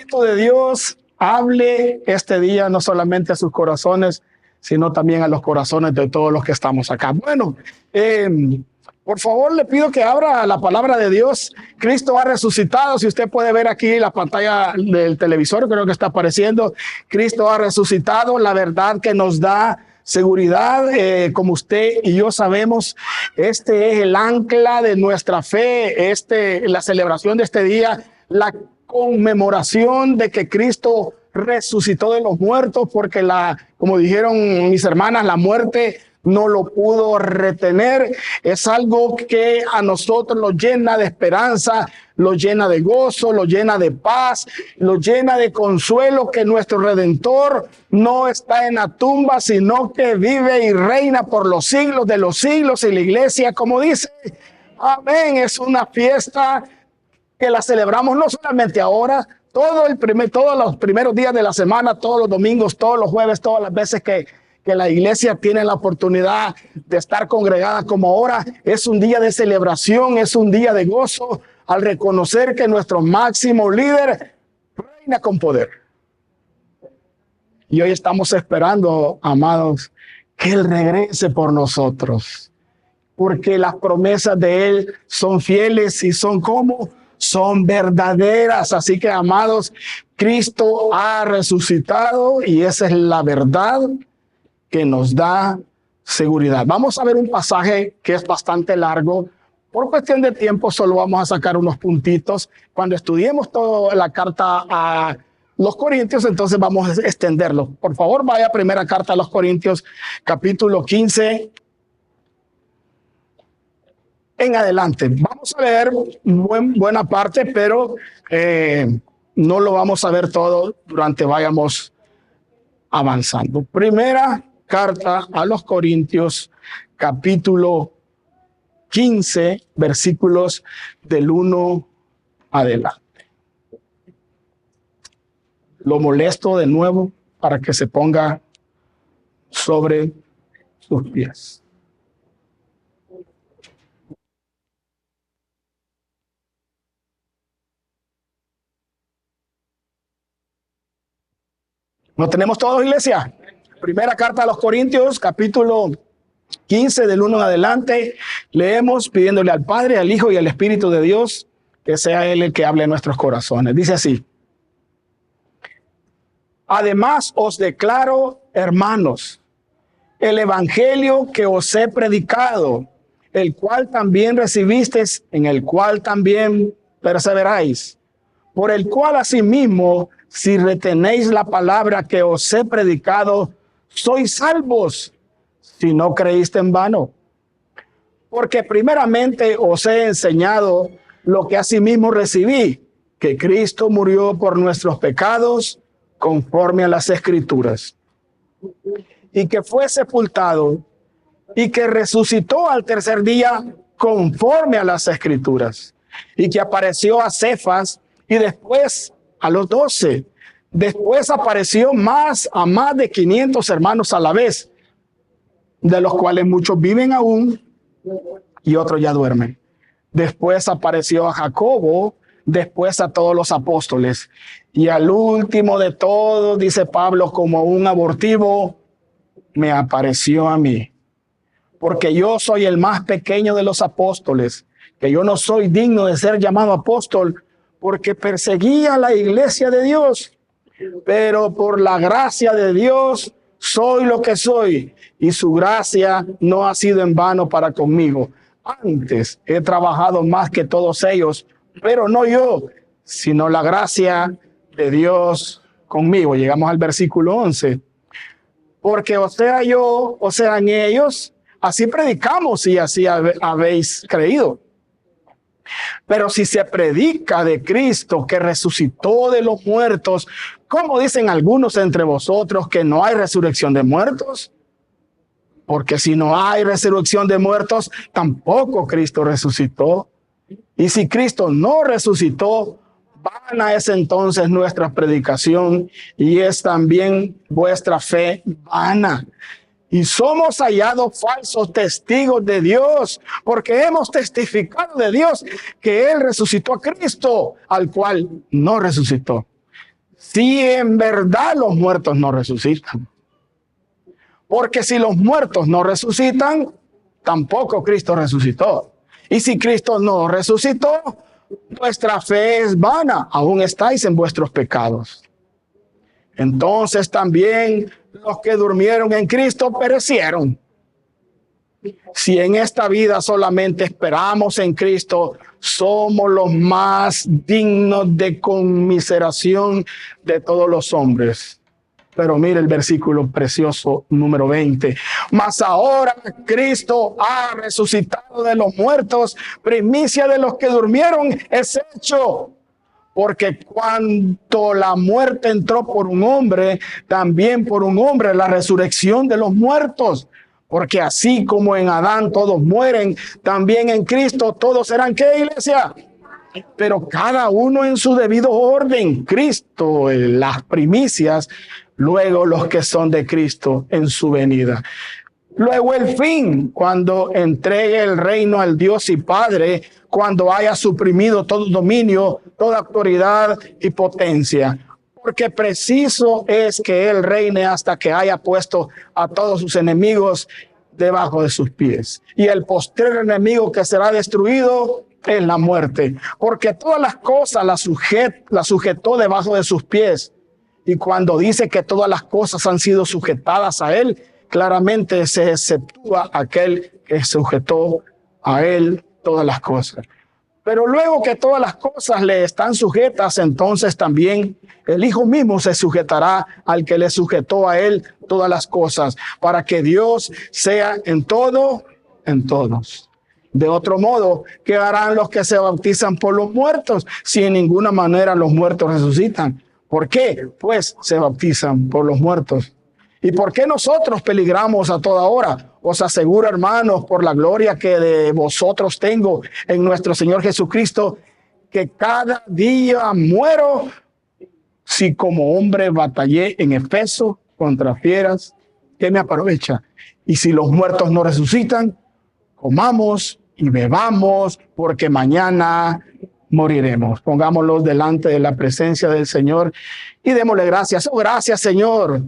Espíritu de Dios hable este día no solamente a sus corazones, sino también a los corazones de todos los que estamos acá. Bueno, por favor, le pido que abra la palabra de Dios. Cristo ha resucitado. Si usted puede ver aquí la pantalla del televisor, creo que está apareciendo. Cristo ha resucitado, la verdad que nos da seguridad. Como usted y yo sabemos, este es el ancla de nuestra fe, la celebración de este día, la conmemoración de que Cristo resucitó de los muertos, porque como dijeron mis hermanas, la muerte no lo pudo retener. Es algo que a nosotros nos llena de esperanza, lo llena de gozo, lo llena de paz, lo llena de consuelo, que nuestro Redentor no está en la tumba, sino que vive y reina por los siglos de los siglos. Y la iglesia, como dice, amén, es una fiesta que la celebramos no solamente ahora, todos los primeros días de la semana, todos los domingos, todos los jueves, todas las veces que la iglesia tiene la oportunidad de estar congregada como ahora. Es un día de celebración, es un día de gozo al reconocer que nuestro máximo líder reina con poder. Y hoy estamos esperando, amados, que Él regrese por nosotros, porque las promesas de Él son fieles y son son verdaderas. Así que, amados, Cristo ha resucitado y esa es la verdad que nos da seguridad. Vamos a ver un pasaje que es bastante largo. Por cuestión de tiempo solo vamos a sacar unos puntitos. Cuando estudiemos toda la carta a los Corintios, entonces vamos a extenderlo. Por favor, vaya a primera carta a los Corintios, capítulo 15. En adelante. Vamos a leer buena parte, pero no lo vamos a ver todo durante vayamos avanzando. Primera carta a los Corintios, capítulo 15, versículos del 1 adelante. Lo molesto de nuevo para que se ponga sobre sus pies. ¿No tenemos todos, iglesia? Primera carta a los Corintios, capítulo 15, del 1 en adelante. Leemos pidiéndole al Padre, al Hijo y al Espíritu de Dios que sea Él el que hable en nuestros corazones. Dice así: además os declaro, hermanos, el evangelio que os he predicado, el cual también recibisteis, en el cual también perseveráis, por el cual asimismo, si retenéis la palabra que os he predicado, sois salvos, si no creíste en vano. Porque primeramente os he enseñado lo que asimismo recibí, que Cristo murió por nuestros pecados, conforme a las Escrituras, y que fue sepultado, y que resucitó al tercer día, conforme a las Escrituras, y que apareció a Cefas, y después a los 12. Después apareció a más de 500 hermanos a la vez, de los cuales muchos viven aún y otros ya duermen. Después apareció a Jacobo, después a todos los apóstoles. Y al último de todos, dice Pablo, como un abortivo, me apareció a mí. Porque yo soy el más pequeño de los apóstoles, que yo no soy digno de ser llamado apóstol, porque perseguía la iglesia de Dios. Pero por la gracia de Dios soy lo que soy, y su gracia no ha sido en vano para conmigo. Antes he trabajado más que todos ellos, pero no yo, sino la gracia de Dios conmigo. Llegamos al versículo 11. Porque o sea yo, o sean ellos, así predicamos y así habéis creído. Pero si se predica de Cristo que resucitó de los muertos, ¿cómo dicen algunos entre vosotros que no hay resurrección de muertos? Porque si no hay resurrección de muertos, tampoco Cristo resucitó. Y si Cristo no resucitó, vana es entonces nuestra predicación y es también vuestra fe vana. Y somos hallados falsos testigos de Dios, porque hemos testificado de Dios que Él resucitó a Cristo, al cual no resucitó. si en verdad los muertos no resucitan. Porque si los muertos no resucitan, tampoco Cristo resucitó. Y si Cristo no resucitó, vuestra fe es vana, aún estáis en vuestros pecados. Entonces también los que durmieron en Cristo perecieron. Si en esta vida solamente esperamos en Cristo, somos los más dignos de conmiseración de todos los hombres. Pero mire el versículo precioso número 20. Mas ahora Cristo ha resucitado de los muertos, primicia de los que durmieron es hecho. Porque cuando la muerte entró por un hombre, también por un hombre la resurrección de los muertos. Porque así como en Adán todos mueren, también en Cristo todos serán, ¿qué, iglesia? Pero cada uno en su debido orden. Cristo, las primicias, luego los que son de Cristo en su venida. Luego el fin, cuando entregue el reino al Dios y Padre, cuando haya suprimido todo dominio, toda autoridad y potencia. Porque preciso es que Él reine hasta que haya puesto a todos sus enemigos debajo de sus pies. Y el postrer enemigo que será destruido es la muerte. Porque todas las cosas las sujetó debajo de sus pies. Y cuando dice que todas las cosas han sido sujetadas a Él, claramente se exceptúa aquel que sujetó a Él todas las cosas. Pero luego que todas las cosas le están sujetas, entonces también el Hijo mismo se sujetará al que le sujetó a Él todas las cosas, para que Dios sea en todo, en todos. De otro modo, ¿qué harán los que se bautizan por los muertos si en ninguna manera los muertos resucitan? ¿Por qué? Pues se bautizan por los muertos. ¿Y por qué nosotros peligramos a toda hora? Os aseguro, hermanos, por la gloria que de vosotros tengo en nuestro Señor Jesucristo, que cada día muero si como hombre batallé en Efeso contra fieras. ¿Qué me aprovecha? Y si los muertos no resucitan, comamos y bebamos, porque mañana moriremos. Pongámoslos delante de la presencia del Señor y démosle gracias. Oh, gracias, Señor.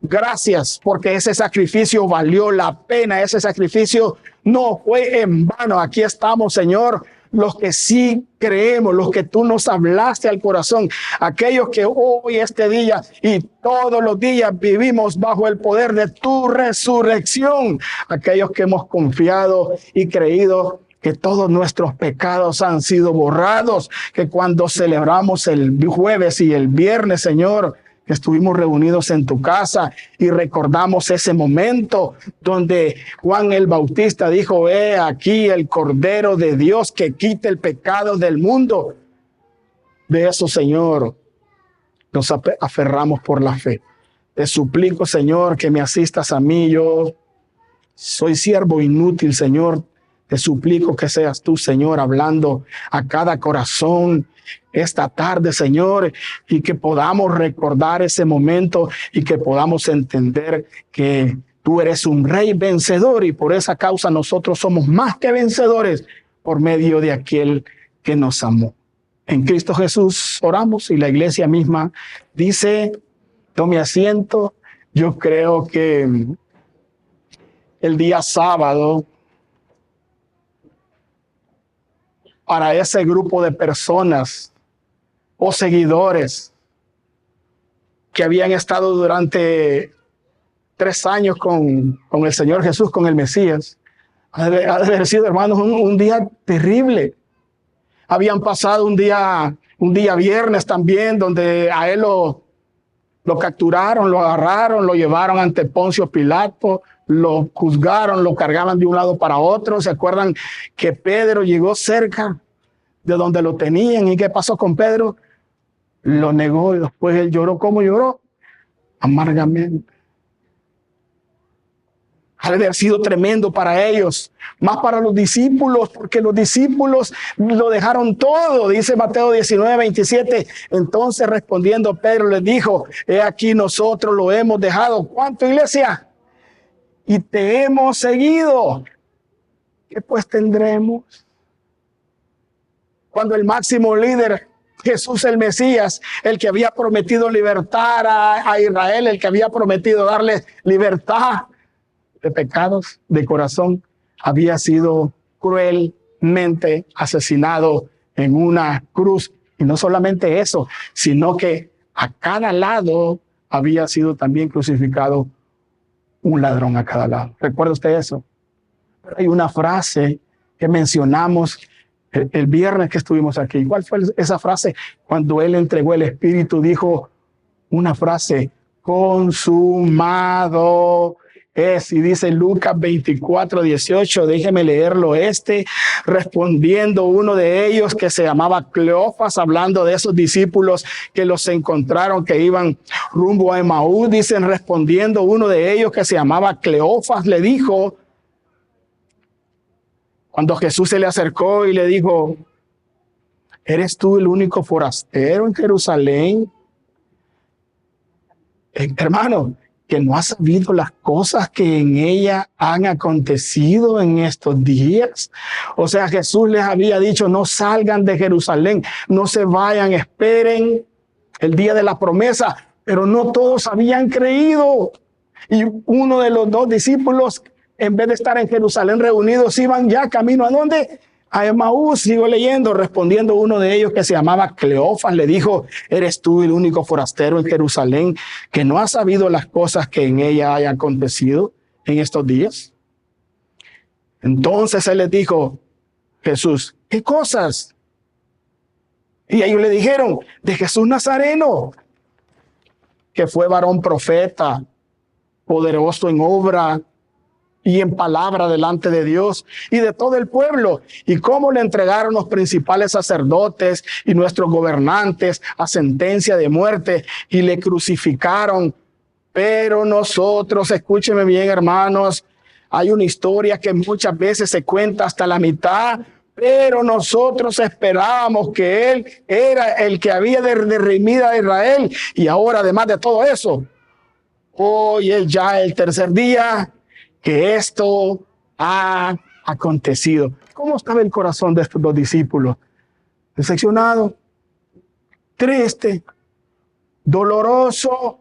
Gracias, porque ese sacrificio valió la pena. Ese sacrificio no fue en vano. Aquí estamos, Señor, los que sí creemos, los que tú nos hablaste al corazón, aquellos que hoy, este día y todos los días vivimos bajo el poder de tu resurrección, aquellos que hemos confiado y creído que todos nuestros pecados han sido borrados, que cuando celebramos el jueves y el viernes, Señor, que estuvimos reunidos en tu casa y recordamos ese momento donde Juan el Bautista dijo: he aquí el Cordero de Dios que quita el pecado del mundo. De eso, Señor, nos aferramos por la fe. Te suplico, Señor, que me asistas a mí. Yo soy siervo inútil, Señor. Te suplico que seas tú, Señor, hablando a cada corazón esta tarde, Señor, y que podamos recordar ese momento y que podamos entender que tú eres un rey vencedor y por esa causa nosotros somos más que vencedores por medio de aquel que nos amó. En Cristo Jesús oramos y la iglesia misma dice: tome asiento. Yo creo que el día sábado, para ese grupo de personas o seguidores que habían estado durante 3 años con el Señor Jesús, con el Mesías, ha de haber sido, hermanos, un día terrible. Habían pasado un día viernes también, donde a él lo capturaron, lo agarraron, lo llevaron ante Poncio Pilato, lo juzgaron, lo cargaban de un lado para otro. ¿Se acuerdan que Pedro llegó cerca de donde lo tenían? ¿Y qué pasó con Pedro? Lo negó y después él lloró. ¿Cómo lloró? Amargamente. Ha de haber sido tremendo para ellos, más para los discípulos, porque los discípulos lo dejaron todo. Dice Mateo 19:27. Entonces respondiendo Pedro les dijo: he aquí nosotros lo hemos dejado. ¿Cuánto, iglesia? Y te hemos seguido. ¿Qué pues tendremos? Cuando el máximo líder Jesús el Mesías, el que había prometido libertar a Israel, el que había prometido darle libertad de pecados de corazón, había sido cruelmente asesinado en una cruz. Y no solamente eso, sino que a cada lado había sido también crucificado un ladrón a cada lado. ¿Recuerda usted eso? Pero hay una frase que mencionamos el viernes que estuvimos aquí. ¿Cuál fue esa frase? Cuando él entregó el Espíritu, dijo una frase: consumado es. Y dice Lucas 24:18, déjeme leerlo. Respondiendo uno de ellos, que se llamaba Cleofas, hablando de esos discípulos que los encontraron, que iban rumbo a Emaús, dicen, respondiendo uno de ellos, que se llamaba Cleofas, le dijo, cuando Jesús se le acercó y le dijo: ¿eres tú el único forastero en Jerusalén, hermano, que no has sabido las cosas que en ella han acontecido en estos días? O sea, Jesús les había dicho: no salgan de Jerusalén, no se vayan, esperen el día de la promesa. Pero no todos habían creído. Y uno de los dos discípulos, en vez de estar en Jerusalén reunidos, iban ya camino ¿a dónde? A Emaús. Sigo leyendo. Respondiendo uno de ellos, que se llamaba Cleofas, le dijo: ¿eres tú el único forastero en Jerusalén que no has sabido las cosas que en ella hayan acontecido en estos días? Entonces él les dijo, Jesús: ¿qué cosas? Y ellos le dijeron: de Jesús Nazareno, que fue varón profeta, poderoso en obra y en palabra delante de Dios y de todo el pueblo, y cómo le entregaron los principales sacerdotes y nuestros gobernantes a sentencia de muerte y le crucificaron. Pero nosotros, escúchenme bien, hermanos, hay una historia que muchas veces se cuenta hasta la mitad, pero nosotros esperábamos que Él era el que había de redimir a Israel. Y ahora, además de todo eso, hoy es ya el tercer día que esto ha acontecido. ¿Cómo estaba el corazón de estos dos discípulos? Decepcionado, triste, doloroso,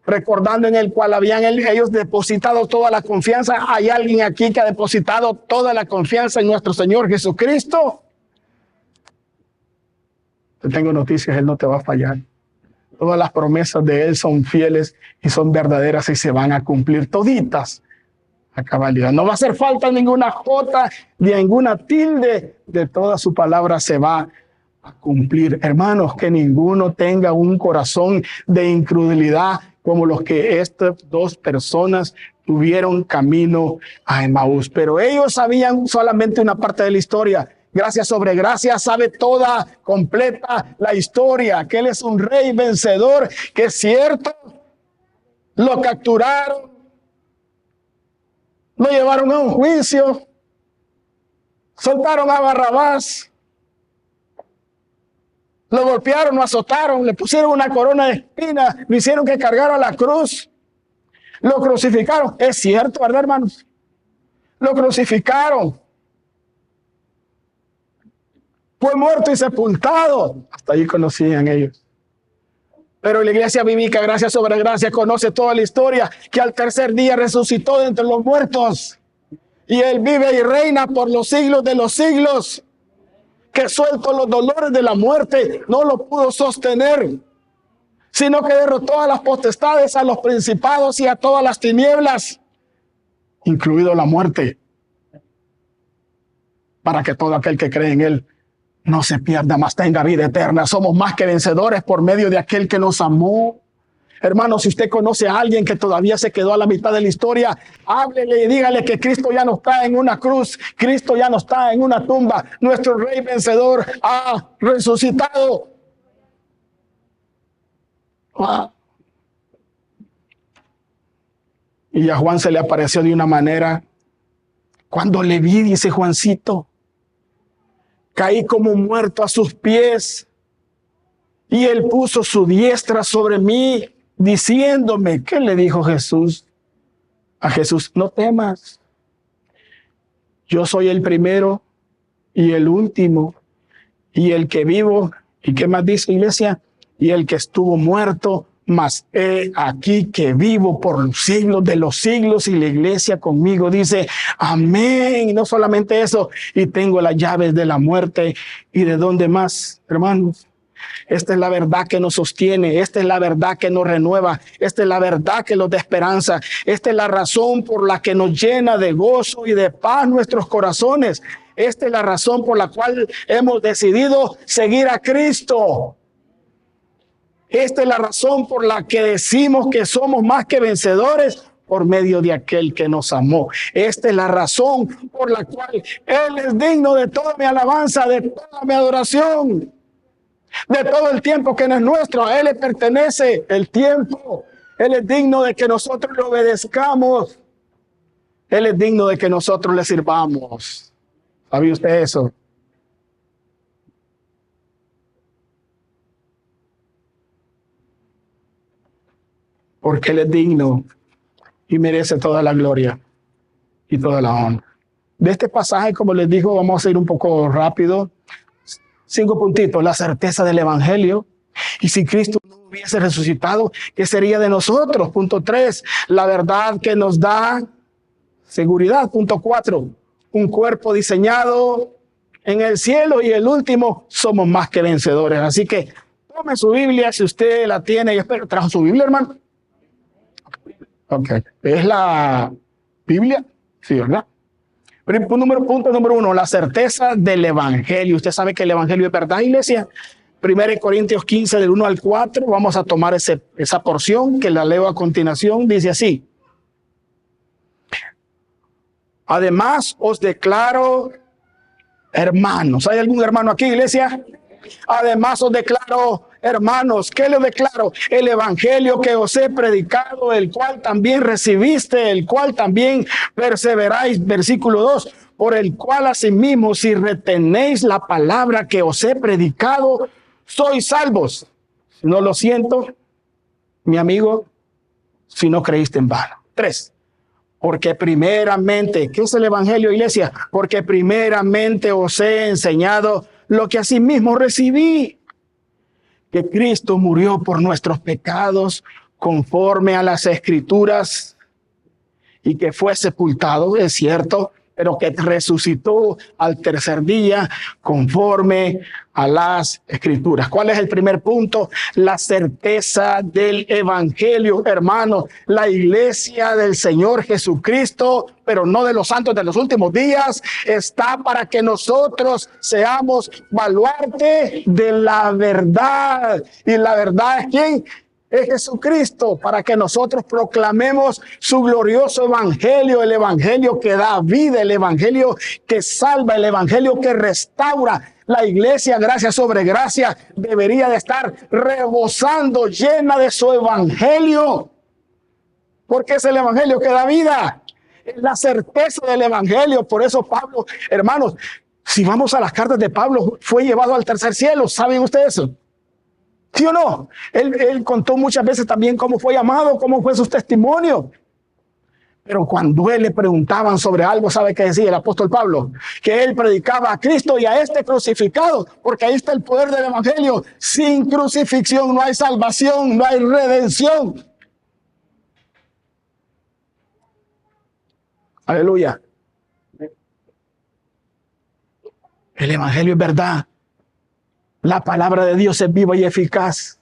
recordando en el cual habían ellos depositado toda la confianza. ¿Hay alguien aquí que ha depositado toda la confianza en nuestro Señor Jesucristo? Te tengo noticias, Él no te va a fallar. Todas las promesas de Él son fieles y son verdaderas y se van a cumplir toditas a cabalidad. No va a hacer falta ninguna jota ni ninguna tilde, de toda su palabra se va a cumplir. Hermanos, que ninguno tenga un corazón de incredulidad como los que estas dos personas tuvieron camino a Emaús. Pero ellos sabían solamente una parte de la historia. Gracia sobre gracia, sabe toda, completa la historia, que Él es un rey vencedor, que es cierto, lo capturaron, lo llevaron a un juicio, soltaron a Barrabás, lo golpearon, lo azotaron, le pusieron una corona de espinas, lo hicieron que cargara la cruz, lo crucificaron. Es cierto, ¿verdad, hermanos? Lo crucificaron. Fue muerto y sepultado. Hasta allí conocían ellos. Pero la iglesia bíblica, gracia sobre gracia, conoce toda la historia, que al tercer día resucitó de entre los muertos. Y Él vive y reina por los siglos de los siglos. Que suelto los dolores de la muerte, no lo pudo sostener, sino que derrotó a las potestades, a los principados y a todas las tinieblas, incluido la muerte, para que todo aquel que cree en Él no se pierda, mas tenga vida eterna. Somos más que vencedores por medio de aquel que nos amó. Hermano, si usted conoce a alguien que todavía se quedó a la mitad de la historia, háblele y dígale que Cristo ya no está en una cruz, Cristo ya no está en una tumba. Nuestro Rey vencedor ha resucitado. Y a Juan se le apareció de una manera. Cuando le vi, dice Juancito, caí como muerto a sus pies, y Él puso su diestra sobre mí, diciéndome, ¿qué le dijo Jesús? A Jesús: no temas, yo soy el primero y el último, y el que vivo ¿Y qué más dice, iglesia? Y el que estuvo muerto, mas he aquí que vivo por los siglos de los siglos. Y la iglesia conmigo dice, amén. Y no solamente eso, y tengo las llaves de la muerte. ¿Y de dónde más, hermanos? Esta es la verdad que nos sostiene, esta es la verdad que nos renueva, esta es la verdad que nos da esperanza, esta es la razón por la que nos llena de gozo y de paz nuestros corazones. Esta es la razón por la cual hemos decidido seguir a Cristo. Esta es la razón por la que decimos que somos más que vencedores por medio de aquel que nos amó. Esta es la razón por la cual Él es digno de toda mi alabanza, de toda mi adoración. De todo el tiempo que no es nuestro, a Él le pertenece el tiempo. Él es digno de que nosotros le obedezcamos. Él es digno de que nosotros le sirvamos. ¿Sabía usted eso? Porque Él es digno y merece toda la gloria y toda la honra. De este pasaje, como les digo, vamos a ir un poco rápido. 5 puntitos. La certeza del evangelio. Y si Cristo no hubiese resucitado, ¿qué sería de nosotros? Punto 3. La verdad que nos da seguridad. Punto 4. Un cuerpo diseñado en el cielo. Y el último, somos más que vencedores. Así que tome su Biblia si usted la tiene. Yo espero, ¿trajo su Biblia, hermano? Ok. ¿Es la Biblia? Sí, ¿verdad? Punto número 1, la certeza del evangelio. Usted sabe que el evangelio es verdad, iglesia. 1 Corintios 15, del 1 al 4. Vamos a tomar esa porción que la leo a continuación. Dice así. Además, os declaro, hermanos. ¿Hay algún hermano aquí, iglesia? Además, os declaro, hermanos, ¿qué les declaro? El evangelio que os he predicado, el cual también recibiste, el cual también perseveráis. Versículo 2, por el cual asimismo, si retenéis la palabra que os he predicado, sois salvos. No lo siento, mi amigo, si no creíste en vano. 3. Porque primeramente, ¿qué es el evangelio, iglesia? Porque primeramente os he enseñado lo que asimismo recibí, que Cristo murió por nuestros pecados conforme a las Escrituras y que fue sepultado, es cierto, pero que resucitó al tercer día conforme a las Escrituras. ¿Cuál es el primer punto? La certeza del evangelio, hermanos. La iglesia del Señor Jesucristo, pero no de los santos de los últimos días, está para que nosotros seamos baluarte de la verdad. ¿Y la verdad es quién? Es Jesucristo, para que nosotros proclamemos su glorioso evangelio, el evangelio que da vida, el evangelio que salva, el evangelio que restaura. La iglesia, gracia sobre gracia, debería de estar rebosando, llena de su evangelio, porque es el evangelio que da vida, es la certeza del evangelio. Por eso Pablo, hermanos, si vamos a las cartas de Pablo, fue llevado al tercer cielo. ¿Saben ustedes eso? ¿Sí o no? Él contó muchas veces también cómo fue llamado, cómo fue su testimonio. Pero cuando él le preguntaban sobre algo, ¿sabe qué decía el apóstol Pablo? Que él predicaba a Cristo y a este crucificado, porque ahí está el poder del evangelio. Sin crucifixión no hay salvación, no hay redención. Aleluya. El evangelio es verdad. La palabra de Dios es viva y eficaz.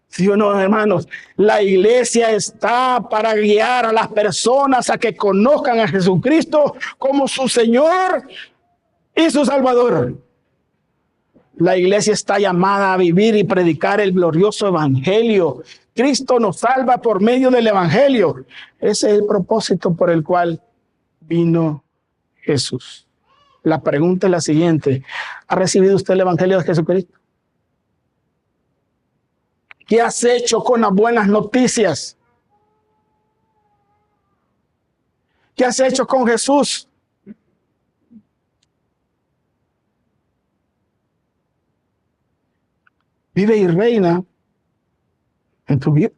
¿Sí o no, hermanos? La iglesia está para guiar a las personas a que conozcan a Jesucristo como su Señor y su Salvador. La iglesia está llamada a vivir y predicar el glorioso evangelio. Cristo nos salva por medio del evangelio. Ese es el propósito por el cual vino Jesús. La pregunta es la siguiente. ¿Ha recibido usted el evangelio de Jesucristo? ¿Qué has hecho con las buenas noticias? ¿Qué has hecho con Jesús? Vive y reina en tu vida.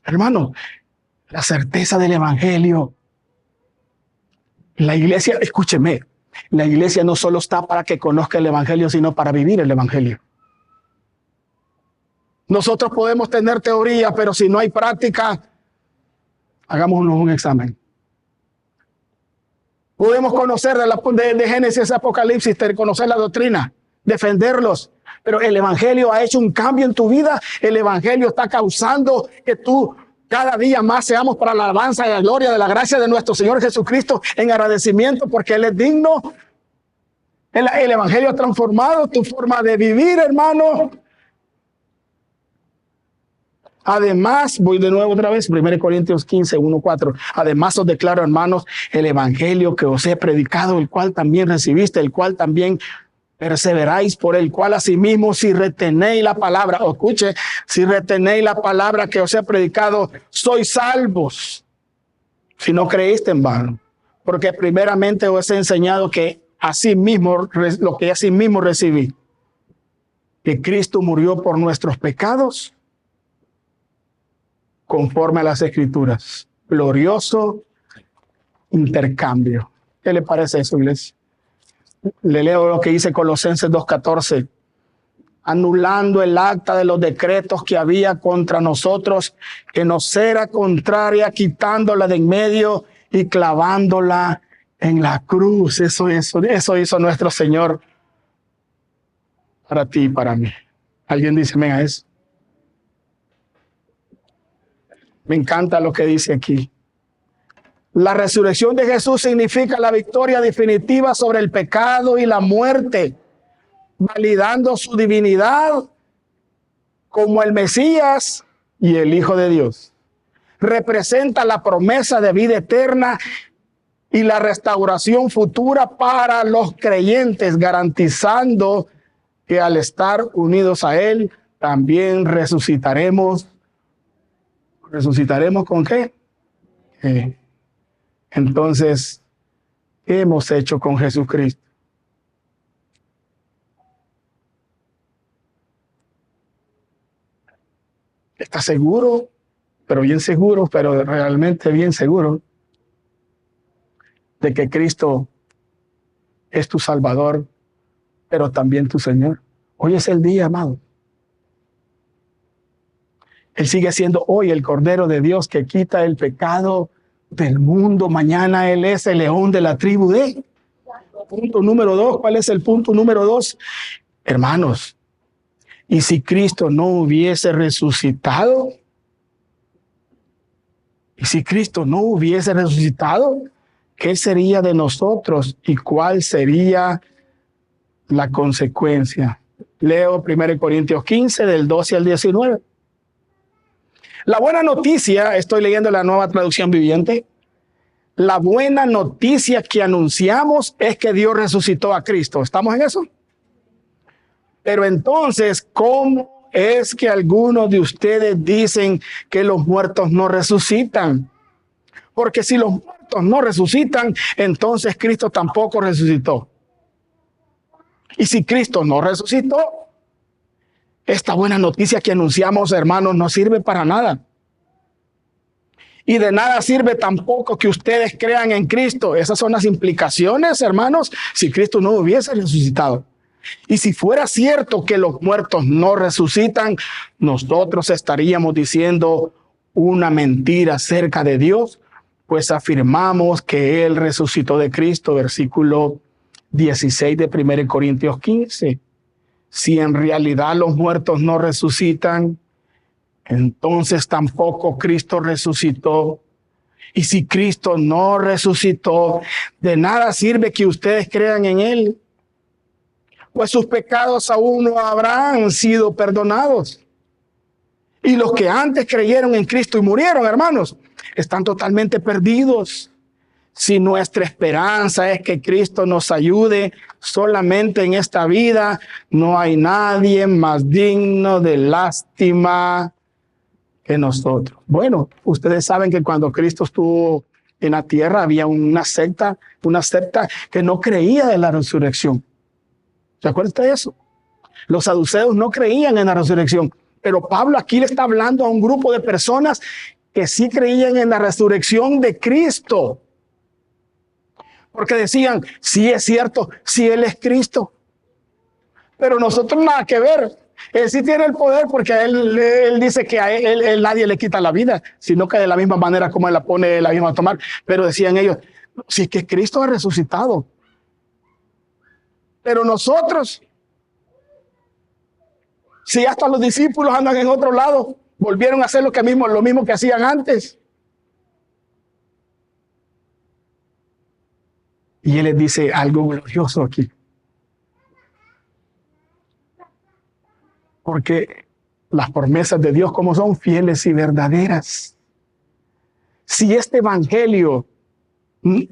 Hermano, la certeza del evangelio. La iglesia, escúcheme, La iglesia no solo está para que conozca el evangelio, sino para vivir el evangelio. Nosotros podemos tener teoría, pero si no hay práctica, hagámonos un examen. Podemos conocer de Génesis a Apocalipsis, conocer la doctrina, defenderlos, pero el evangelio ha hecho un cambio en tu vida. El evangelio está causando que tú cada día más seamos para la alabanza y la gloria de la gracia de nuestro Señor Jesucristo, en agradecimiento porque Él es digno. El evangelio ha transformado tu forma de vivir, hermano. Además, voy de nuevo otra vez, 1 Corintios 15, 1, 4. Además os declaro, hermanos, el evangelio que os he predicado, el cual también recibiste, el cual también perseveráis, por el cual asimismo, si retenéis la palabra, o escuche, si retenéis la palabra que os he predicado, sois salvos. Si no creíste en vano, porque primeramente os he enseñado que asimismo, lo que asimismo recibí, que Cristo murió por nuestros pecados, conforme a las Escrituras. Glorioso intercambio. ¿Qué le parece eso, iglesia? Le leo lo que dice Colosenses 2:14. Anulando el acta de los decretos que había contra nosotros, que nos era contraria, quitándola de en medio y clavándola en la cruz. Eso hizo nuestro Señor para ti y para mí. ¿Alguien dice amén a eso? Me encanta lo que dice aquí. La resurrección de Jesús significa la victoria definitiva sobre el pecado y la muerte, validando su divinidad como el Mesías y el Hijo de Dios. Representa la promesa de vida eterna y la restauración futura para los creyentes, garantizando que al estar unidos a Él, también resucitaremos. ¿Resucitaremos con qué? Entonces, ¿qué hemos hecho con Jesucristo? ¿Estás seguro? Pero realmente bien seguro de que Cristo es tu Salvador, pero también tu Señor. Hoy es el día, amado. Él sigue siendo hoy el Cordero de Dios que quita el pecado del mundo. Mañana Él es el león de la tribu de. Punto número 2. ¿Cuál es el punto número 2? Hermanos, ¿y si Cristo no hubiese resucitado? ¿Y si Cristo no hubiese resucitado? ¿Qué sería de nosotros y cuál sería la consecuencia? Leo 1 Corintios 15, del 12 al 19. La buena noticia, estoy leyendo la Nueva Traducción Viviente. La buena noticia que anunciamos es que Dios resucitó a Cristo. ¿Estamos en eso? Pero entonces, ¿cómo es que algunos de ustedes dicen que los muertos no resucitan? Porque si los muertos no resucitan, entonces Cristo tampoco resucitó. Y si Cristo no resucitó, esta buena noticia que anunciamos, hermanos, no sirve para nada. Y de nada sirve tampoco que ustedes crean en Cristo. Esas son las implicaciones, hermanos, si Cristo no hubiese resucitado. Y si fuera cierto que los muertos no resucitan, nosotros estaríamos diciendo una mentira acerca de Dios, pues afirmamos que Él resucitó de Cristo, versículo 16 de 1 Corintios 15. Si en realidad los muertos no resucitan, entonces tampoco Cristo resucitó. Y si Cristo no resucitó, de nada sirve que ustedes crean en Él, pues sus pecados aún no habrán sido perdonados. Y los que antes creyeron en Cristo y murieron, hermanos, están totalmente perdidos. Si nuestra esperanza es que Cristo nos ayude solamente en esta vida, no hay nadie más digno de lástima que nosotros. Bueno, ustedes saben que cuando Cristo estuvo en la tierra había una secta que no creía en la resurrección. ¿Se acuerdan de eso? Los saduceos no creían en la resurrección, pero Pablo aquí le está hablando a un grupo de personas que sí creían en la resurrección de Cristo. Porque decían, sí es cierto, sí Él es Cristo. Pero nosotros nada que ver. Él sí tiene el poder porque él dice que a él nadie le quita la vida, sino que de la misma manera como Él la pone, la misma a tomar. Pero decían ellos, si es que Cristo ha resucitado. Pero nosotros, si hasta los discípulos andan en otro lado, volvieron a hacer lo mismo que hacían antes. Y Él les dice algo glorioso aquí. Porque las promesas de Dios como son fieles y verdaderas. Si este evangelio,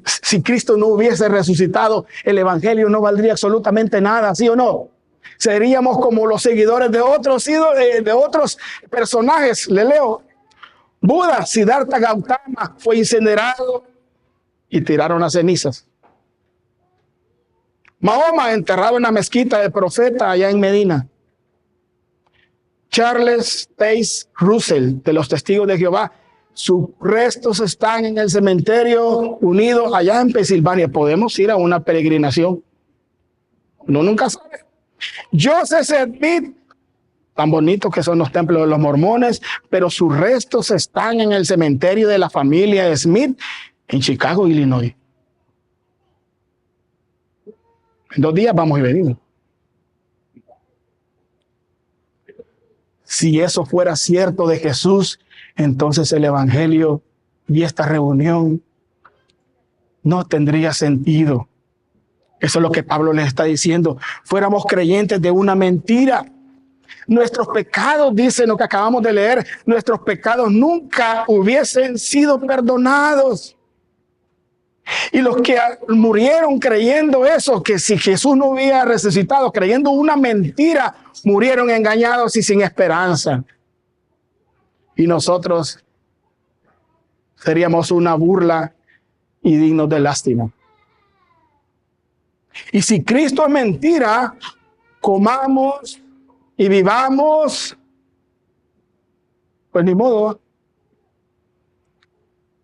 si Cristo no hubiese resucitado, el evangelio no valdría absolutamente nada, ¿sí o no? Seríamos como los seguidores de otros personajes. Le leo. Buda, Siddhartha Gautama, fue incinerado y tiraron las cenizas. Mahoma, enterrado en la mezquita del profeta allá en Medina. Charles Taze Russell, de los Testigos de Jehová, sus restos están en el cementerio unido allá en Pensilvania. Podemos ir a una peregrinación. Uno nunca sabe. Joseph Smith, tan bonitos que son los templos de los mormones, pero sus restos están en el cementerio de la familia Smith en Chicago, Illinois. En 2 días vamos y venimos. Si eso fuera cierto de Jesús, entonces el evangelio y esta reunión no tendría sentido. Eso es lo que Pablo les está diciendo. Fuéramos creyentes de una mentira. Nuestros pecados, dice lo que acabamos de leer, nuestros pecados nunca hubiesen sido perdonados. Y los que murieron creyendo eso, que si Jesús no hubiera resucitado, creyendo una mentira, murieron engañados y sin esperanza. Y nosotros seríamos una burla y dignos de lástima. Y si Cristo es mentira, comamos y vivamos, pues ni modo.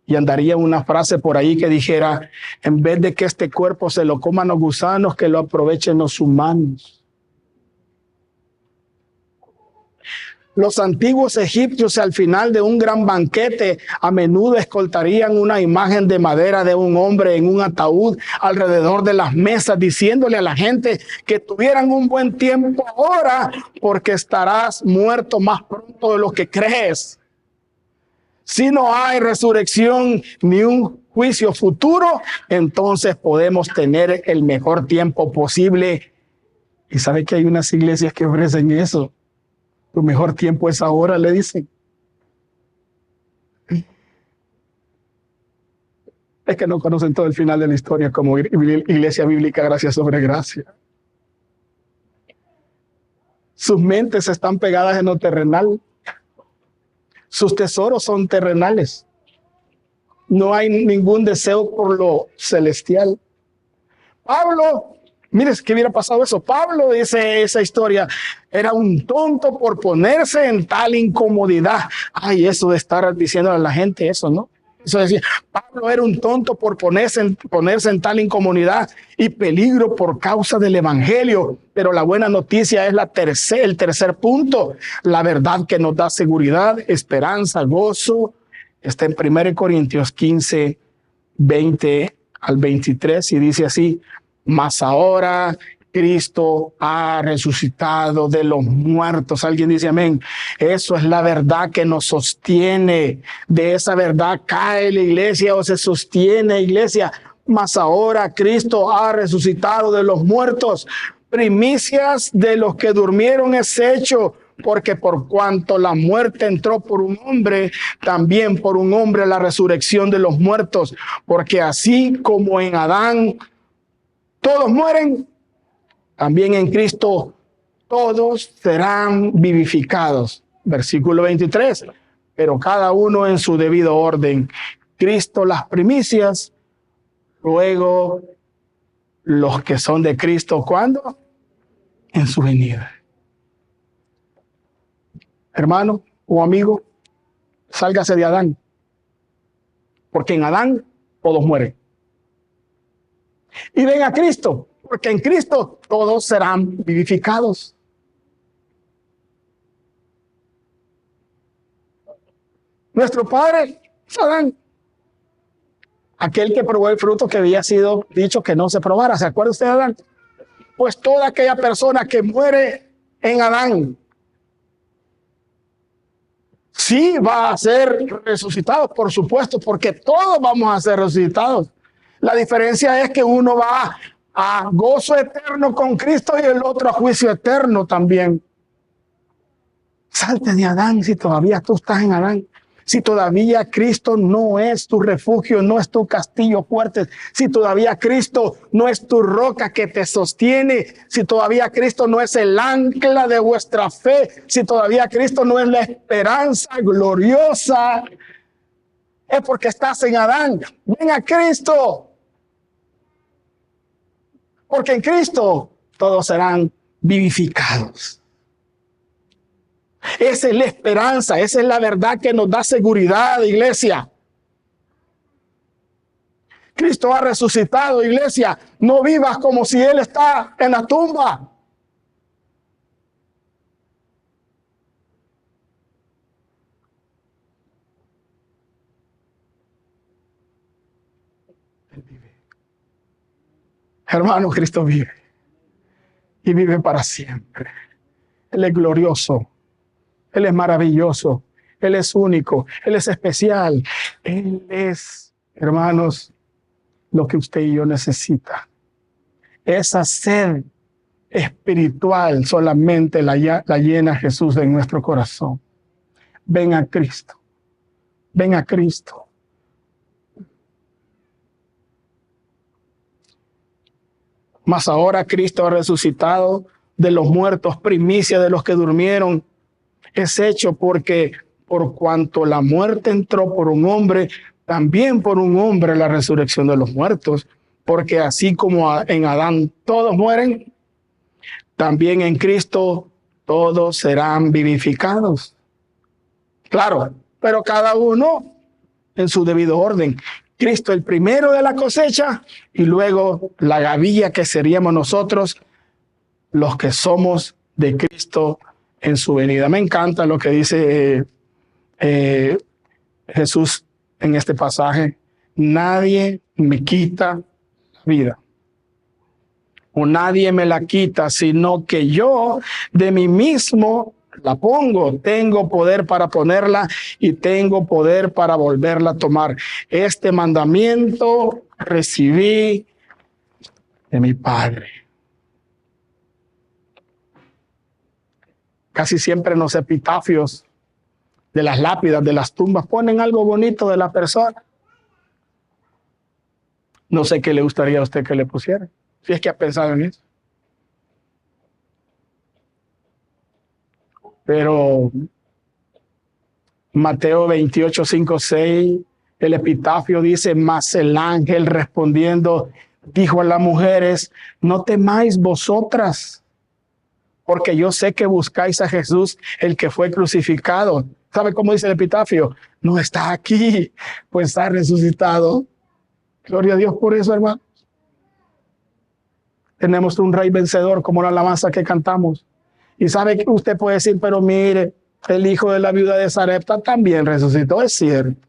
Y andaría una frase por ahí que dijera, en vez de que este cuerpo se lo coman los gusanos, que lo aprovechen los humanos. Los antiguos egipcios al final de un gran banquete a menudo escoltarían una imagen de madera de un hombre en un ataúd alrededor de las mesas, diciéndole a la gente que tuvieran un buen tiempo ahora porque estarás muerto más pronto de lo que crees. Si no hay resurrección ni un juicio futuro, entonces podemos tener el mejor tiempo posible. Y sabe que hay unas iglesias que ofrecen eso. Tu mejor tiempo es ahora, le dicen. Es que no conocen todo el final de la historia como iglesia bíblica, gracia sobre gracia. Sus mentes están pegadas en lo terrenal. Sus tesoros son terrenales. No hay ningún deseo por lo celestial. Pablo, mire, ¿qué hubiera pasado eso? Pablo dice esa historia, era un tonto por ponerse en tal incomodidad. Ay, eso de estar diciéndole a la gente eso, ¿no? Eso decía, Pablo era un tonto por ponerse en tal incomodidad y peligro por causa del evangelio. Pero la buena noticia es el tercer punto, la verdad que nos da seguridad, esperanza, gozo. Está en 1 Corintios 15, 20 al 23 y dice así, mas ahora Cristo ha resucitado de los muertos. Alguien dice amén. Eso es la verdad que nos sostiene. De esa verdad cae la iglesia o se sostiene iglesia. Mas ahora Cristo ha resucitado de los muertos. Primicias de los que durmieron es hecho. Porque por cuanto la muerte entró por un hombre, también por un hombre la resurrección de los muertos. Porque así como en Adán todos mueren, también en Cristo todos serán vivificados. Versículo 23. Pero cada uno en su debido orden. Cristo las primicias, luego los que son de Cristo, ¿cuándo? En su venida. Hermano o amigo, sálgase de Adán. Porque en Adán todos mueren. Y ven a Cristo, porque en Cristo todos serán vivificados. Nuestro padre es Adán, aquel que probó el fruto que había sido dicho que no se probara. ¿Se acuerda usted de Adán? Pues toda aquella persona que muere en Adán, sí va a ser resucitado, por supuesto, porque todos vamos a ser resucitados. La diferencia es que uno va a gozo eterno con Cristo y el otro a juicio eterno también. Salte de Adán si todavía tú estás en Adán. Si todavía Cristo no es tu refugio, no es tu castillo fuerte, si todavía Cristo no es tu roca que te sostiene, si todavía Cristo no es el ancla de vuestra fe, si todavía Cristo no es la esperanza gloriosa, es porque estás en Adán. Ven a Cristo, porque en Cristo todos serán vivificados. Esa es la esperanza, esa es la verdad que nos da seguridad, iglesia. Cristo ha resucitado, iglesia. No vivas como si Él está en la tumba. Él vive. Hermano, Cristo vive. Y vive para siempre. Él es glorioso. Él es maravilloso, Él es único, Él es especial. Él es, hermanos, lo que usted y yo necesita. Esa sed espiritual solamente la llena Jesús en nuestro corazón. Ven a Cristo, ven a Cristo. Mas ahora Cristo ha resucitado de los muertos, primicia de los que durmieron. Es hecho porque por cuanto la muerte entró por un hombre, también por un hombre la resurrección de los muertos. Porque así como en Adán todos mueren, también en Cristo todos serán vivificados. Claro, pero cada uno en su debido orden. Cristo el primero de la cosecha y luego la gavilla que seríamos nosotros, los que somos de Cristo en su venida. Me encanta lo que dice Jesús en este pasaje. Nadie me quita la vida, o nadie me la quita, sino que yo de mí mismo la pongo. Tengo poder para ponerla y tengo poder para volverla a tomar. Este mandamiento recibí de mi Padre. Casi siempre en los epitafios de las lápidas, de las tumbas, ponen algo bonito de la persona. No sé qué le gustaría a usted que le pusiera, si es que ha pensado en eso. Pero Mateo 28, 5, 6, el epitafio dice: mas el ángel respondiendo dijo a las mujeres: no temáis vosotras, porque yo sé que buscáis a Jesús, el que fue crucificado. ¿Sabe cómo dice el epitafio? No está aquí, pues está resucitado. Gloria a Dios por eso, hermano. Tenemos un rey vencedor, como la alabanza que cantamos. Y sabe que usted puede decir: pero mire, el hijo de la viuda de Sarepta también resucitó. Es cierto.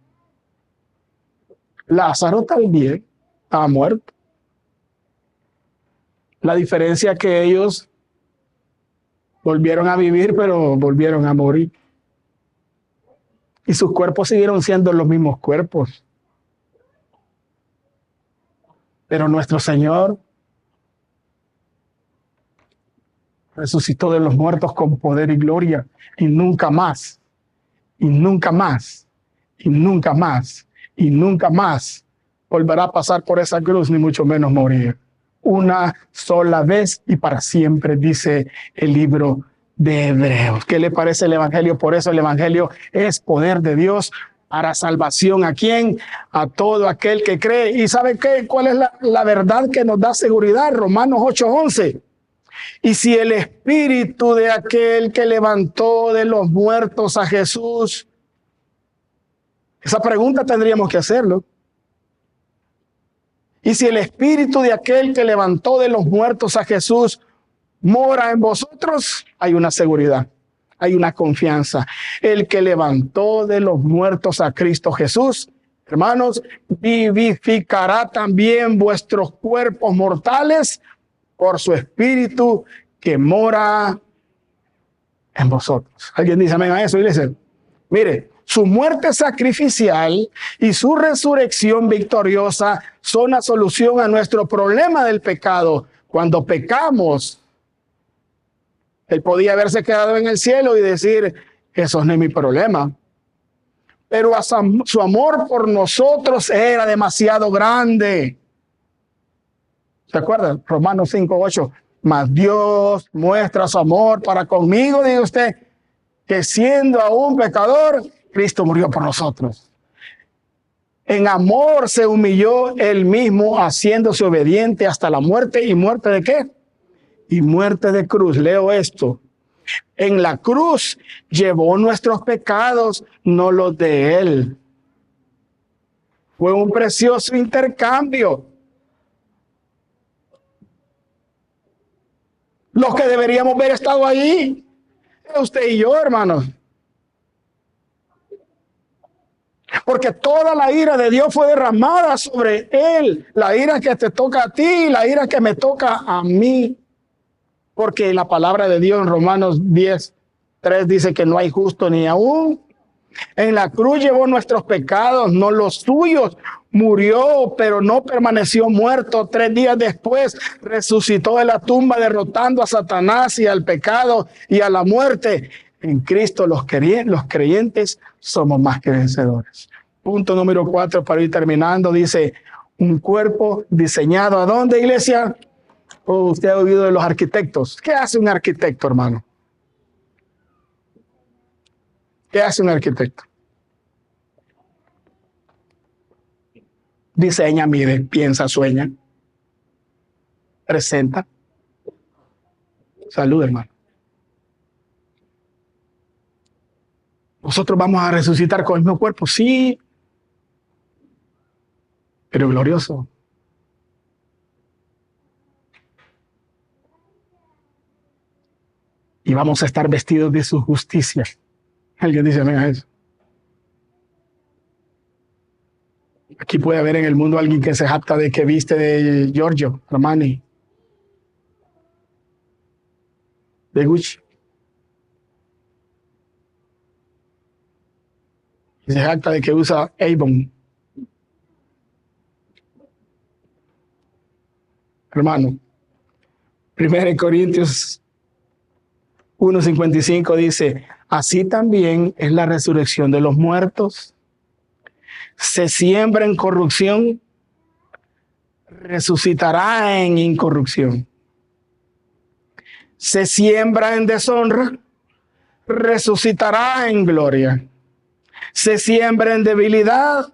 Lázaro también ha muerto. La diferencia es que ellos volvieron a vivir, pero volvieron a morir. Y sus cuerpos siguieron siendo los mismos cuerpos. Pero nuestro Señor resucitó de los muertos con poder y gloria, y nunca más, y nunca más, y nunca más, y nunca más volverá a pasar por esa cruz, ni mucho menos morir. Una sola vez y para siempre, dice el libro de Hebreos. ¿Qué le parece el Evangelio? Por eso el Evangelio es poder de Dios para salvación. ¿A quién? A todo aquel que cree. ¿Y sabe qué? ¿Cuál es la verdad que nos da seguridad? Romanos 8:11. Y si el espíritu de aquel que levantó de los muertos a Jesús, esa pregunta tendríamos que hacerlo. Y si el espíritu de aquel que levantó de los muertos a Jesús mora en vosotros, hay una seguridad, hay una confianza. El que levantó de los muertos a Cristo Jesús, hermanos, vivificará también vuestros cuerpos mortales por su espíritu que mora en vosotros. ¿Alguien dice amén a eso, iglesia? Mire, su muerte sacrificial y su resurrección victoriosa son la solución a nuestro problema del pecado. Cuando pecamos, él podía haberse quedado en el cielo y decir, eso no es mi problema. Pero su amor por nosotros era demasiado grande. ¿Se acuerdan? Romanos 5:8. Mas Dios muestra su amor para conmigo, diga usted, que siendo aún pecador, Cristo murió por nosotros. En amor se humilló él mismo, haciéndose obediente hasta la muerte. ¿Y muerte de qué? Y muerte de cruz. Leo esto. En la cruz llevó nuestros pecados, no los de él. Fue un precioso intercambio. Los que deberíamos haber estado ahí, usted y yo, hermanos. Porque toda la ira de Dios fue derramada sobre él. La ira que te toca a ti, la ira que me toca a mí. Porque la palabra de Dios en Romanos 10:3 dice que no hay justo ni aún. En la cruz llevó nuestros pecados, no los suyos. Murió, pero no permaneció muerto. 3 días después resucitó de la tumba, derrotando a Satanás y al pecado y a la muerte. En Cristo los creyentes somos más que vencedores. Punto número 4 para ir terminando. Dice, un cuerpo diseñado. ¿A dónde, iglesia? Oh, usted ha oído de los arquitectos. ¿Qué hace un arquitecto, hermano? ¿Qué hace un arquitecto? Diseña, mide, piensa, sueña, presenta. Salud, hermano. Nosotros vamos a resucitar con el mismo cuerpo, sí, pero glorioso. Y vamos a estar vestidos de su justicia. Alguien dice amén a eso. Aquí puede haber en el mundo alguien que se jacta de que viste de Giorgio Armani, de Gucci. Y se jacta de que usa Avon. Hermano, 1 Corintios 1:55 dice, así también es la resurrección de los muertos. Se siembra en corrupción, resucitará en incorrupción. Se siembra en deshonra, resucitará en gloria. Se siembra en debilidad,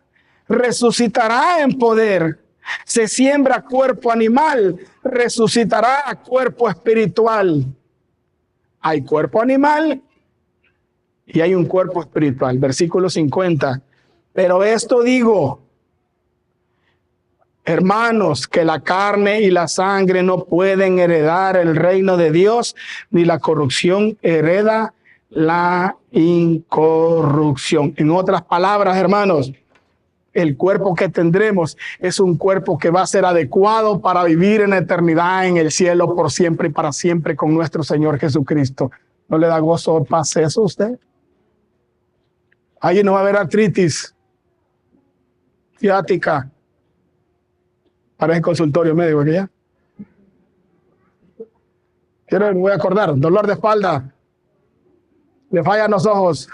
resucitará en poder. Se siembra cuerpo animal, resucitará cuerpo espiritual. Hay cuerpo animal y hay un cuerpo espiritual. Versículo 50. Pero esto digo, hermanos, que la carne y la sangre no pueden heredar el reino de Dios, ni la corrupción hereda la incorrupción. En otras palabras, hermanos, el cuerpo que tendremos es un cuerpo que va a ser adecuado para vivir en eternidad en el cielo por siempre y para siempre con nuestro Señor Jesucristo. ¿No le da gozo o paz eso a usted? Ahí no va a haber artritis, ciática. Para el consultorio médico, ¿que ya? Me voy a acordar, dolor de espalda, le fallan los ojos,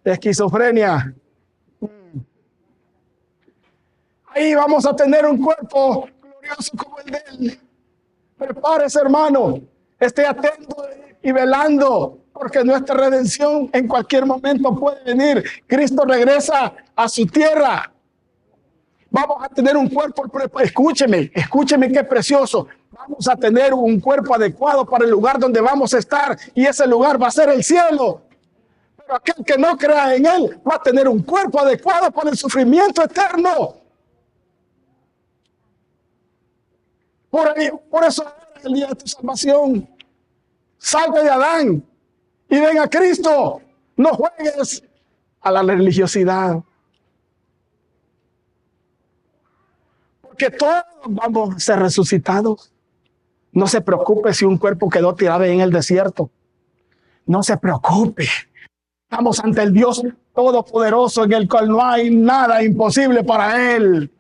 esquizofrenia. Ahí vamos a tener un cuerpo glorioso como el de él. Prepárese, hermano, esté atento y velando, porque nuestra redención en cualquier momento puede venir. Cristo regresa a su tierra. Vamos a tener un cuerpo, escúcheme qué precioso. Vamos a tener un cuerpo adecuado para el lugar donde vamos a estar, y ese lugar va a ser el cielo. Pero aquel que no crea en él va a tener un cuerpo adecuado para el sufrimiento eterno. Por eso ahora es el día de tu salvación. Salve de Adán y ven a Cristo. No juegues a la religiosidad. Porque todos vamos a ser resucitados. No se preocupe si un cuerpo quedó tirado en el desierto. No se preocupe. Estamos ante el Dios Todopoderoso en el cual no hay nada imposible para Él.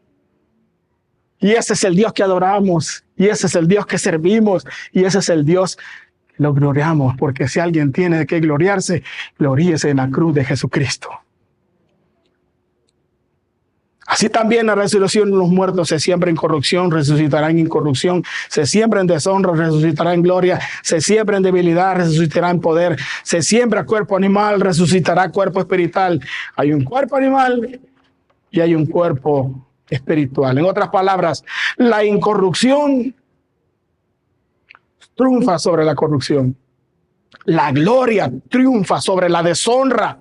Y ese es el Dios que adoramos. Y ese es el Dios que servimos. Y ese es el Dios que lo gloriamos. Porque si alguien tiene de qué gloriarse, gloríese en la cruz de Jesucristo. Así también la resurrección de los muertos se siembra en corrupción, resucitará en incorrupción, se siembra en deshonra, resucitará en gloria, se siembra en debilidad, resucitará en poder, se siembra cuerpo animal, resucitará cuerpo espiritual. Hay un cuerpo animal y hay un cuerpo espiritual. En otras palabras, la incorrupción triunfa sobre la corrupción. La gloria triunfa sobre la deshonra.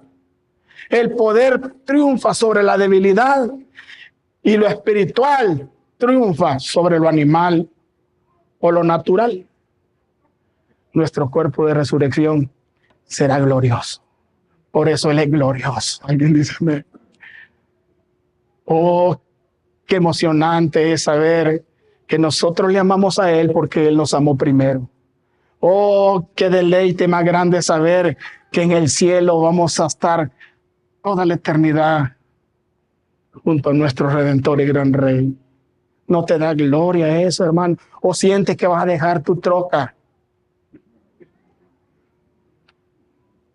El poder triunfa sobre la debilidad. Y lo espiritual triunfa sobre lo animal o lo natural. Nuestro cuerpo de resurrección será glorioso. Por eso Él es glorioso. Alguien dice amén. Oh, qué emocionante es saber que nosotros le amamos a Él porque Él nos amó primero. Oh, qué deleite más grande saber que en el cielo vamos a estar toda la eternidad junto a nuestro Redentor y Gran Rey. ¿No te da gloria eso, hermano? ¿O sientes que vas a dejar tu troca?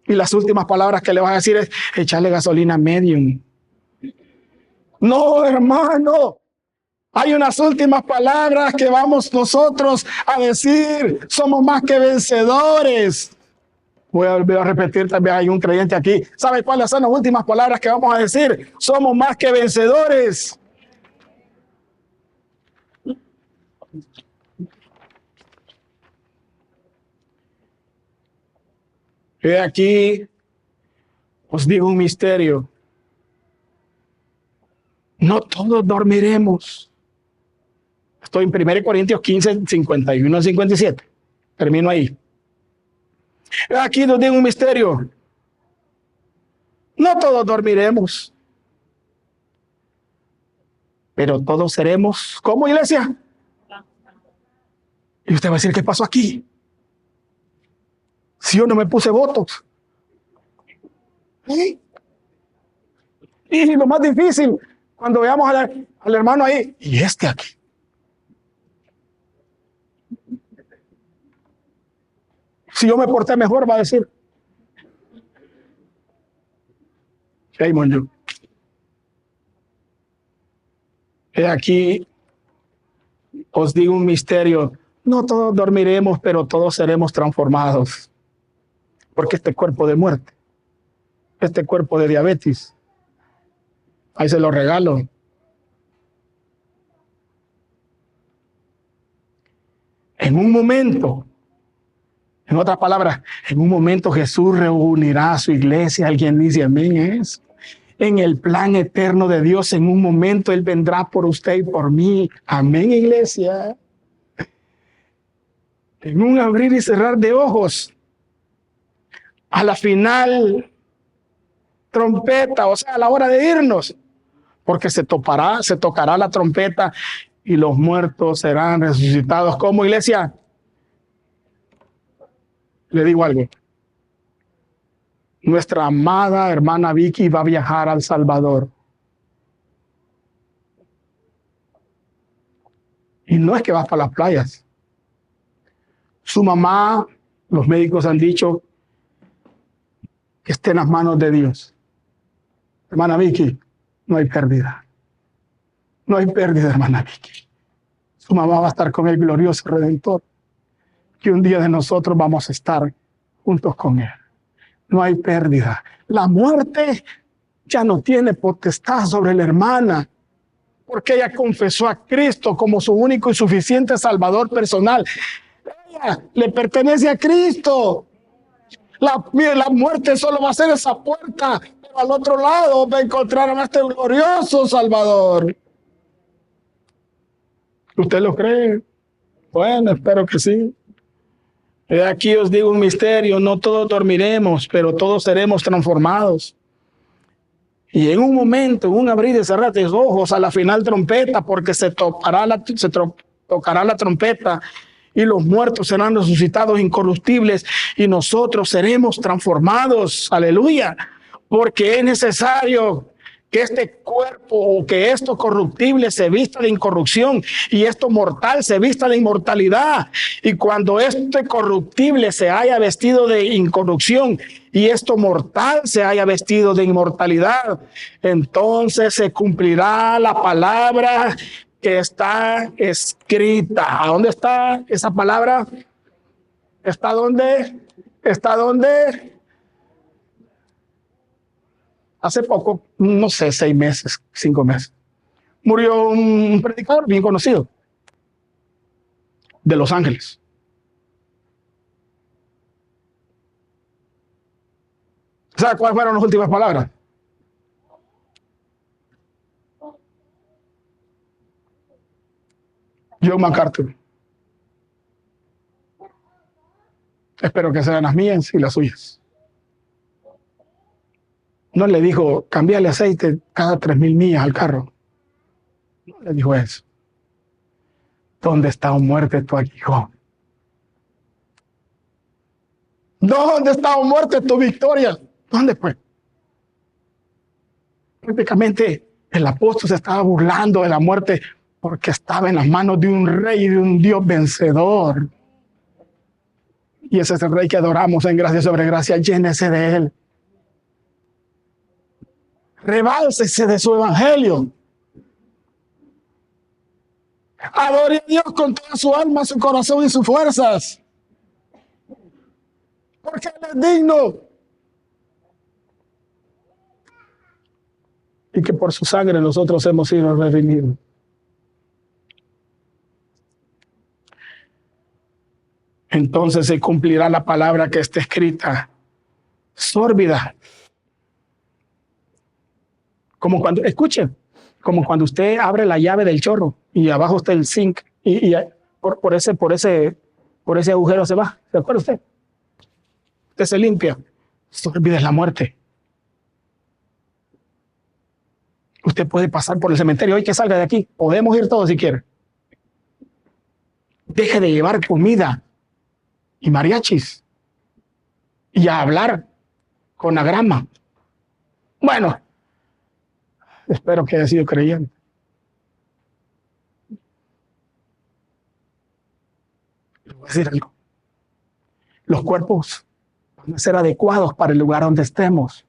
Y las últimas palabras que le vas a decir es echarle gasolina medium. No, hermano. Hay unas últimas palabras que vamos nosotros a decir. Somos más que vencedores. Voy a volver a repetir, también hay un creyente aquí. ¿Sabe cuáles son las últimas palabras que vamos a decir? Somos más que vencedores. He aquí, os digo un misterio. No todos dormiremos. Estoy en 1 Corintios 15, 51 al 57. Termino ahí. Aquí nos digo un misterio. No todos dormiremos, pero todos seremos, ¿cómo, iglesia? Y usted va a decir, ¿qué pasó aquí? Si yo no me puse votos. ¿Sí? Y lo más difícil, cuando veamos al hermano ahí, y este aquí. Si yo me porté mejor, va a decir. Shame on you. He aquí, os digo un misterio. No todos dormiremos, pero todos seremos transformados. Porque este cuerpo de muerte, este cuerpo de diabetes, ahí se lo regalo. En un momento, en otras palabras, en un momento Jesús reunirá a su iglesia. Alguien dice amén a eso. En el plan eterno de Dios, en un momento Él vendrá por usted y por mí. Amén, iglesia. En un abrir y cerrar de ojos, a la final trompeta, o sea, a la hora de irnos, porque se tocará la trompeta y los muertos serán resucitados. ¿Cómo, iglesia? Le digo algo. Nuestra amada hermana Vicky va a viajar al Salvador. Y no es que va para las playas. Su mamá, los médicos han dicho que esté en las manos de Dios. Hermana Vicky, no hay pérdida. No hay pérdida, hermana Vicky. Su mamá va a estar con el glorioso Redentor. Que un día de nosotros vamos a estar juntos con Él. No hay pérdida. La muerte ya no tiene potestad sobre la hermana, porque ella confesó a Cristo como su único y suficiente Salvador personal. Ella le pertenece a Cristo. La muerte solo va a ser esa puerta, pero al otro lado va a encontrar a este glorioso Salvador. ¿Usted lo cree? Bueno, espero que sí. Aquí os digo un misterio, no todos dormiremos, pero todos seremos transformados. Y en un momento, en un abrir y cerrar de ojos, a la final trompeta, porque tocará la trompeta y los muertos serán resucitados incorruptibles y nosotros seremos transformados. Aleluya. Porque es necesario que este cuerpo o que esto corruptible se vista de incorrupción y esto mortal se vista de inmortalidad. Y cuando este corruptible se haya vestido de incorrupción y esto mortal se haya vestido de inmortalidad, entonces se cumplirá la palabra que está escrita. ¿A dónde está esa palabra? ¿Está dónde? ¿Está dónde? Hace poco, no sé, 6 meses, 5 meses, murió un predicador bien conocido de Los Ángeles. ¿Sabe cuáles fueron las últimas palabras? John MacArthur. Espero que sean las mías y las suyas. No le dijo, cambiarle aceite cada 3,000 millas al carro. No le dijo eso. ¿Dónde está, o muerte, tu aguijón? ¿Dónde está, o muerte, tu victoria? ¿Dónde fue? Prácticamente el apóstol se estaba burlando de la muerte porque estaba en las manos de un rey y de un Dios vencedor. Y ese es el rey que adoramos en gracia sobre gracia. Llénese de él. Rebálsese de su evangelio. Adore a Dios con toda su alma, su corazón y sus fuerzas. Porque Él es digno. Y que por su sangre nosotros hemos sido redimidos. Entonces se cumplirá la palabra que está escrita. Sórbida. Como cuando, escuchen, como cuando usted abre la llave del chorro y abajo está el zinc y por ese agujero se va. ¿Se acuerda usted? Usted se limpia. Sórbida es la muerte. Usted puede pasar por el cementerio hoy que salga de aquí. Podemos ir todos si quiere. Deje de llevar comida y mariachis y a hablar con la grama. Bueno, espero que haya sido creyente. Les voy a decir algo. Los cuerpos van a ser adecuados para el lugar donde estemos.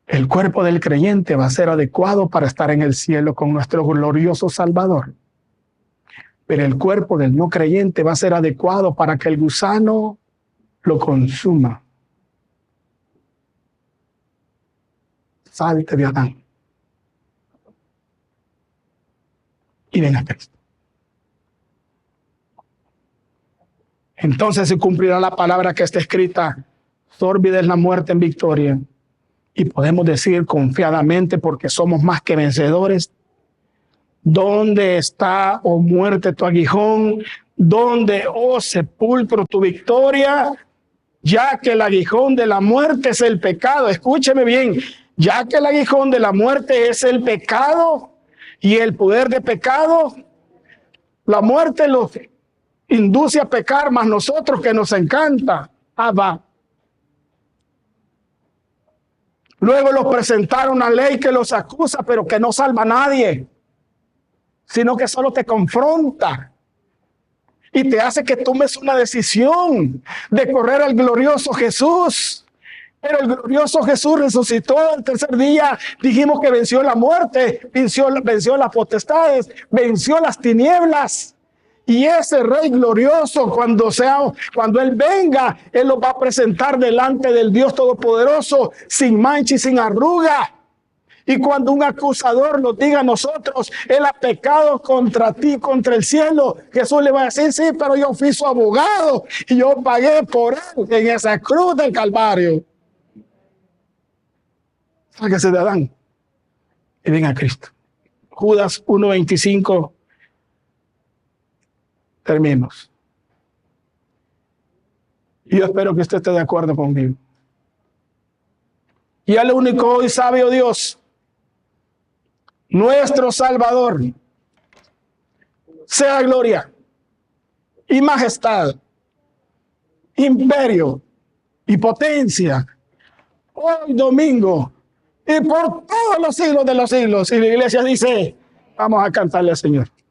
El cuerpo del creyente va a ser adecuado para estar en el cielo con nuestro glorioso Salvador. Pero el cuerpo del no creyente va a ser adecuado para que el gusano lo consuma. Salte de Adán y ven a Cristo. Entonces se cumplirá la palabra que está escrita: sórbida es la muerte en victoria. Y podemos decir confiadamente, porque somos más que vencedores: ¿dónde está, oh muerte, tu aguijón? ¿Dónde, oh sepulcro, tu victoria? Ya que el aguijón de la muerte es el pecado. Escúcheme bien. Ya que el aguijón de la muerte es el pecado y el poder de pecado, la muerte los induce a pecar, más nosotros que nos encanta. Va. Luego los presentaron una ley que los acusa, pero que no salva a nadie, sino que solo te confronta y te hace que tomes una decisión de correr al glorioso Jesús. Pero el glorioso Jesús resucitó al tercer día. Dijimos que venció la muerte, venció las potestades, venció las tinieblas. Y ese Rey glorioso, cuando Él venga, Él los va a presentar delante del Dios Todopoderoso, sin mancha y sin arruga. Y cuando un acusador nos diga a nosotros: Él ha pecado contra ti, contra el cielo, Jesús le va a decir: sí, pero yo fui su abogado y yo pagué por Él en esa cruz del Calvario. Sáquese de Adán y ven a Cristo. Judas 1:25 Termino. Y yo espero que usted esté de acuerdo conmigo. Y el único y sabio Dios, nuestro Salvador, sea gloria y majestad, imperio y potencia, hoy domingo y por todos los siglos de los siglos. Y la iglesia dice, vamos a cantarle al Señor.